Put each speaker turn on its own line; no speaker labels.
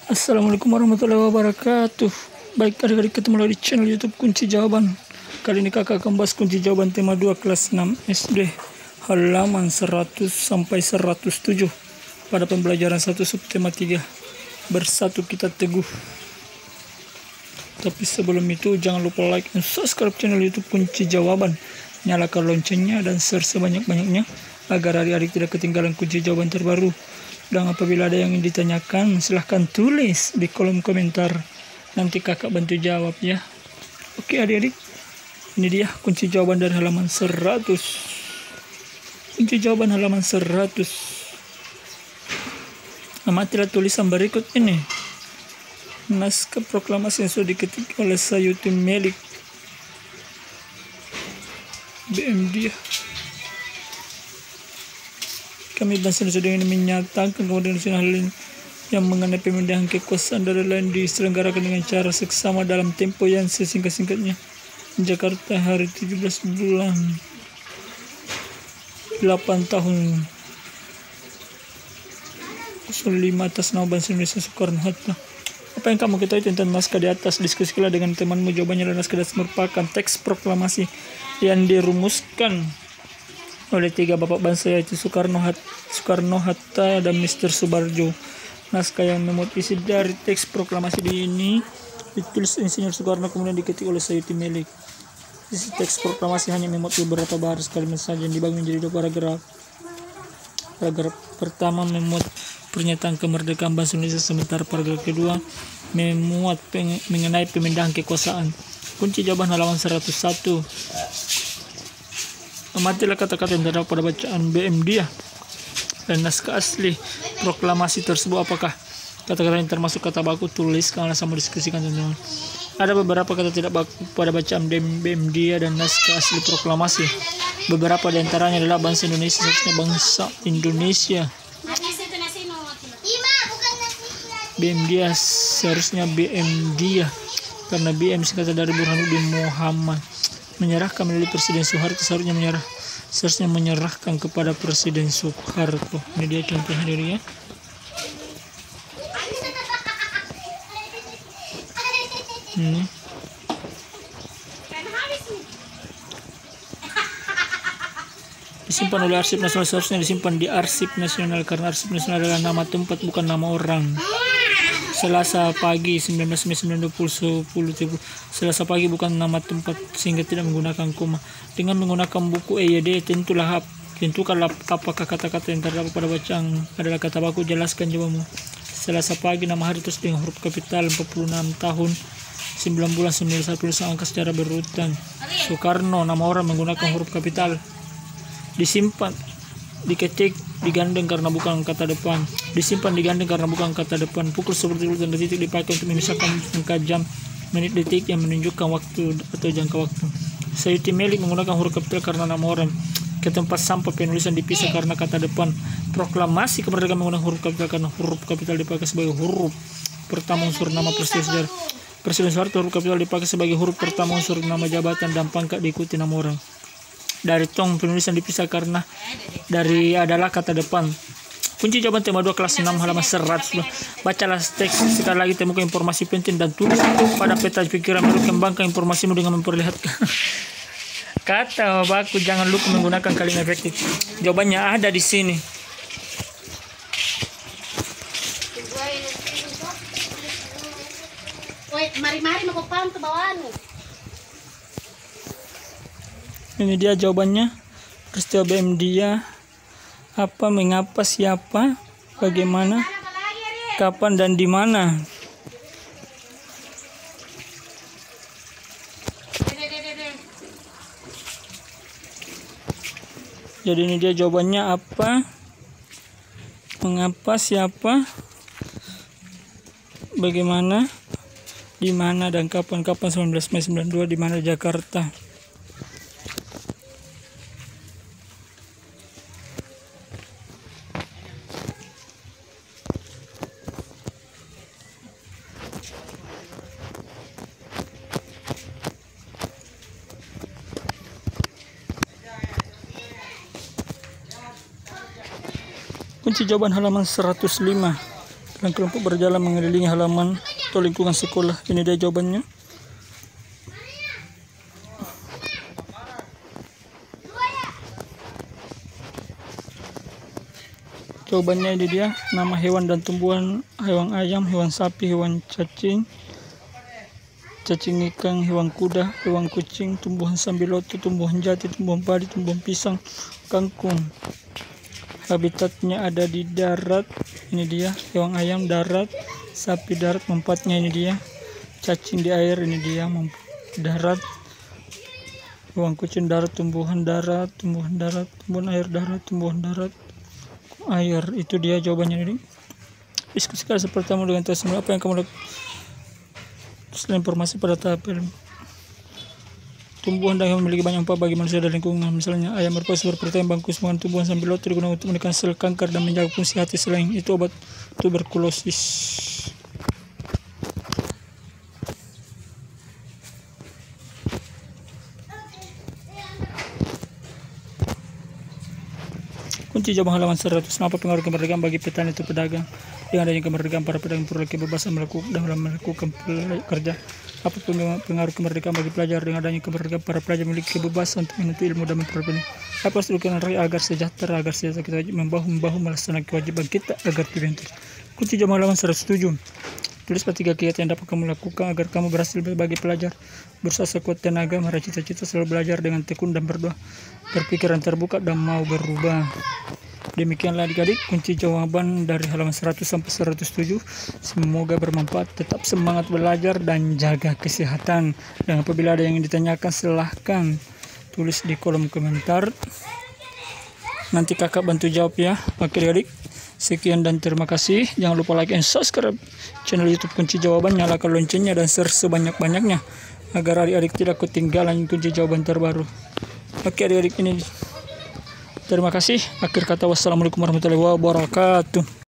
Assalamualaikum warahmatullahi wabarakatuh. Baik, adik-adik, ketemu lagi di channel YouTube Kunci Jawaban. Kali ini kakak akan bahas kunci jawaban tema 2 kelas 6 SD halaman 100 sampai 107 pada pembelajaran 1 subtema 3. Bersatu kita teguh. Tapi sebelum itu jangan lupa like dan subscribe channel YouTube Kunci Jawaban. Nyalakan loncengnya dan share sebanyak-banyaknya agar adik-adik tidak ketinggalan kunci jawaban terbaru. Dan apabila ada yang ingin ditanyakan, silahkan tulis di kolom komentar. Nanti kakak bantu jawab ya. Oke adik-adik, ini dia kunci jawaban dari halaman 100. Kunci jawaban halaman 100. Amatilah tulisan berikut ini. Naskah proklamasi yang sudah diketik oleh Sayuti Melik BMD. Kami bangsa Indonesia ini menyatakan kemudian hal yang mengenai pemindahan kekuasaan dari lain diselenggarakan dengan cara seksama dalam tempo yang sesingkat-singkatnya. Jakarta, hari 17 bulan 8 tahun 05 atas nama bangsa Indonesia Soekarno-Hatta. Apa yang kamu ketahui tentang naskah di atas? Diskusikanlah dengan temanmu. Jawabannya adalah naskah dasar merupakan teks proklamasi yang dirumuskan oleh 3 bapak bangsa, yaitu Soekarno-Hatta dan Mr. Subarjo. Naskah yang memuat isi dari teks proklamasi ini ditulis Insinyur Soekarno kemudian diketik oleh Sayuti Melik. Isi teks proklamasi hanya memuat beberapa baris kalimat saja yang dibagi menjadi 2 paragraf. Paragraf pertama memuat pernyataan kemerdekaan bangsa Indonesia, sementara paragraf kedua memuat mengenai pemindahan kekuasaan. Kunci jawaban halaman 101. Amatilah kata-kata yang terdapat pada bacaan BM dia dan naskah asli proklamasi tersebut. Apakah kata-kata yang termasuk kata baku? Tuliskanlah sama diskusikan teman-teman. Ada beberapa kata tidak baku pada bacaan BM dia dan naskah asli proklamasi. Beberapa di antaranya adalah bangsa Indonesia, seharusnya bangsa Indonesia. BM dia seharusnya BM dia, karena BM singkatan dari Burhanuddin Muhammad. Menyerahkan milik Presiden Soeharto, seharusnya menyerahkan kepada Presiden Soeharto. Ini dia contohnya dari ya. Disimpan oleh Arsip Nasional, seharusnya disimpan di Arsip Nasional karena Arsip Nasional adalah nama tempat bukan nama orang. Selasa pagi 19 Mei 1920. Selasa pagi bukan nama tempat sehingga tidak menggunakan koma. Dengan menggunakan buku EYD tentukanlah apakah kata-kata yang terdapat pada bacaan adalah kata baku. Jelaskan jawabanmu. Selasa pagi nama hari terus dengan huruf kapital. 46 tahun 9 bulan 91 angka secara berurutan. Soekarno nama orang menggunakan huruf kapital. Disimpan, diketik, digandeng karena bukan kata depan. Disimpan, digandeng karena bukan kata depan. Pukul seperti dan detik dipakai untuk memisahkan angka jam, menit, detik yang menunjukkan waktu atau jangka waktu. Sayuti Melik menggunakan huruf kapital karena nama orang. Ke tempat sampah penulisan dipisah karena kata depan. Proklamasi kemerdekaan menggunakan huruf kapital karena huruf kapital dipakai sebagai huruf pertama unsur nama presiden sejarah. Presiden Soeharto huruf kapital dipakai sebagai huruf pertama unsur nama jabatan dan pangkat diikuti nama orang. Dari tong penulisan dipisah karena dari adalah kata depan. Kunci jawaban tema 2 kelas 6 halaman 100. Bacalah teks sekali lagi, temukan informasi penting dan tulis pada peta pikiran baru. Kembangkan informasimu dengan memperlihatkan kata baku. Jangan lupa menggunakan kalimat efektif. Jawabannya ada di sini.
Mari-mari mau paham ke bawahmu.
Ini dia jawabannya. Peristiwa BM dia apa, mengapa, siapa, bagaimana, kapan, dan di mana. Jadi ini dia jawabannya. Apa, mengapa, siapa, bagaimana, di mana, dan kapan. Kapan 19 Mei 92, di mana Jakarta. Kunci jawaban halaman 105. dan kelompok berjalan mengelilingi halaman atau lingkungan sekolah. Ini dia jawabannya. Jawabannya ini dia. Nama hewan dan tumbuhan: hewan ayam, hewan sapi, hewan cacing ikan, hewan kuda, hewan kucing, tumbuhan sambiloto, tumbuhan jati, tumbuhan padi, tumbuhan pisang, kangkung. Habitatnya ada di darat. Ini dia. Hewan ayam darat, sapi darat, mempatnya ini dia. Cacing di air, ini dia, darat. Hewan kucing darat, tumbuhan air darat, tumbuhan darat, air. Itu dia jawabannya ini. Diskusi kali pertama dengan tes apa yang kamu lakukan setelah informasi pada tahap ilmu. Tumbuhan yang memiliki banyak manfaat bagi manusia dan lingkungan. Misalnya ayam merupakan sumber protein, bangkus makan tumbuhan sambiloto digunakan untuk menekan sel kanker dan menjaga fungsi hati. Selain itu obat tuberkulosis. Kunci jawaban halaman 100. Apa pengaruh kemerdekaan bagi petani atau pedagang? Dengan adanya kemerdekaan, para pedagang peroleh kebebasan melakukan kerja. Apa pengaruh kemerdekaan bagi pelajar? Dengan adanya kemerdekaan, para pelajar memiliki kebebasan untuk menuntut ilmu dan memperoleh. Apa harus dilakukan rakyat agar sejahtera? Kita wajib membahu melaksanakan kewajiban kita agar terbentuk. Kunci jawaban halaman 107. Tulis 3 kegiatan yang dapat kamu lakukan agar kamu berhasil bagi pelajar. Berusaha sekuat tenaga, meraih cita-cita, selalu belajar dengan tekun dan berdoa, berpikiran terbuka dan mau berubah. Demikianlah adik-adik kunci jawaban dari halaman 100 sampai 107. Semoga bermanfaat. Tetap semangat belajar dan jaga kesehatan. Dan apabila ada yang ditanyakan silahkan tulis di kolom komentar. Nanti kakak bantu jawab ya. Oke adik-adik. Sekian dan terima kasih. Jangan lupa like and subscribe channel YouTube Kunci Jawaban, nyalakan loncengnya dan share sebanyak-banyaknya agar adik-adik tidak ketinggalan kunci jawaban terbaru. Oke adik-adik, ini terima kasih. Akhir kata, wassalamualaikum warahmatullahi wabarakatuh.